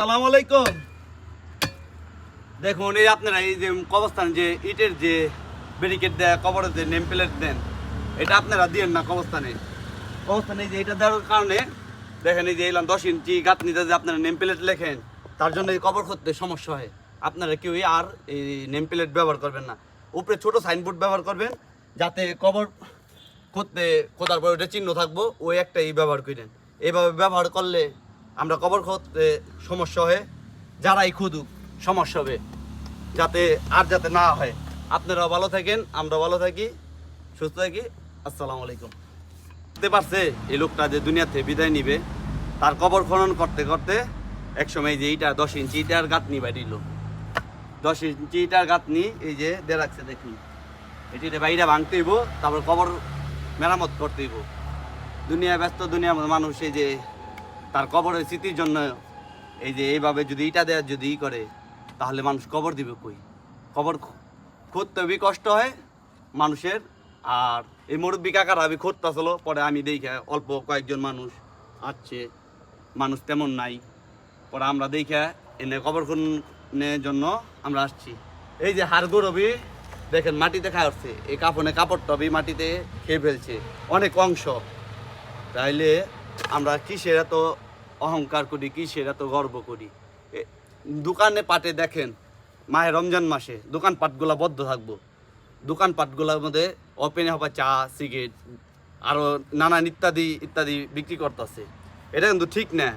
আসসালামু আলাইকুম। দেখুন এই আপনারা এই যে কবরস্থান যে ইটের যে ব্যারিকেড দেয়, কবরের যে নেম প্লেট দেন, এটা আপনারা দিয়েন না কবরস্থানে। কবরস্থানে যে এটা দেওয়ার কারণে দেখেন এই যে এলাম 10 ইঞ্চি গাঁথনিতে যে আপনারা নেম প্লেট লেখেন, তার জন্য এই কবর করতে সমস্যা হয়। আপনারা কেউই আর এই নেম প্লেট ব্যবহার করবেন না, উপরে ছোট সাইনবোর্ড ব্যবহার করবেন, যাতে কবর করতে খোদার পরে ওটা চিহ্ন থাকবো, ওই একটাই ব্যবহার করেন। এইভাবে ব্যবহার করলে আমরা কবর করতে সমস্যা হয়, যারাই খুদুক সমস্যা হবে, যাতে না হয়। আপনারাও ভালো থাকেন, আমরা ভালো থাকি, সুস্থ থাকি। আসসালামু আলাইকুম। বুঝতে পারছে এই লোকটা যে দুনিয়াতে বিদায় নিবে, তার কবর খনন করতে করতে একসময় যে এইটা 10 ইঞ্চি ইটার গাঁথনি বাড়িল, 10 ইঞ্চি ইটার গাঁথনি এই যে দিয়ে রাখছে দেখুন, এটিতে বাইরে ভাঙতে হইব, তারপর কবর মেরামত করতে হইব। দুনিয়ার মানুষ এই যে তার কবরের স্মৃতির জন্য এই যে এইভাবে যদি ইটা দেওয়ার যদি করে, তাহলে মানুষ কবর দিবে কই? কবর খুঁড়তে হবে, কষ্ট হয় মানুষের। আর এই মুরব্বী কাকারা আমি খুঁড়তেছিল, পরে আমি দেখে অল্প কয়েকজন মানুষ আসছে, মানুষ তেমন নাই, পরে আমরা দেখে এনে কবর খুনের জন্য আমরা আসছি। এই যে হাড় গরবি দেখেন মাটিতে খায় উঠছে, এই কাপড় টবি মাটিতে খেয়ে ফেলছে অনেক অংশ। তাইলে আমরা কিসের এত অহংকার করি, কিসের এত গর্ব করি? দোকানে পাটে দেখেন মাহে রমজান মাসে দোকানপাটগুলা বদ্ধ থাকবো, দোকানপাটগুলোর মধ্যে ওপেনে হবা চা, সিগারেট আরও নানান ইত্যাদি ইত্যাদি বিক্রি করতেছে। এটা কিন্তু ঠিক না।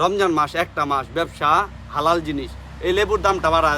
রমজান মাস একটা মাস ব্যবসা হালাল জিনিস। এই লেবুর দামটা বাড়া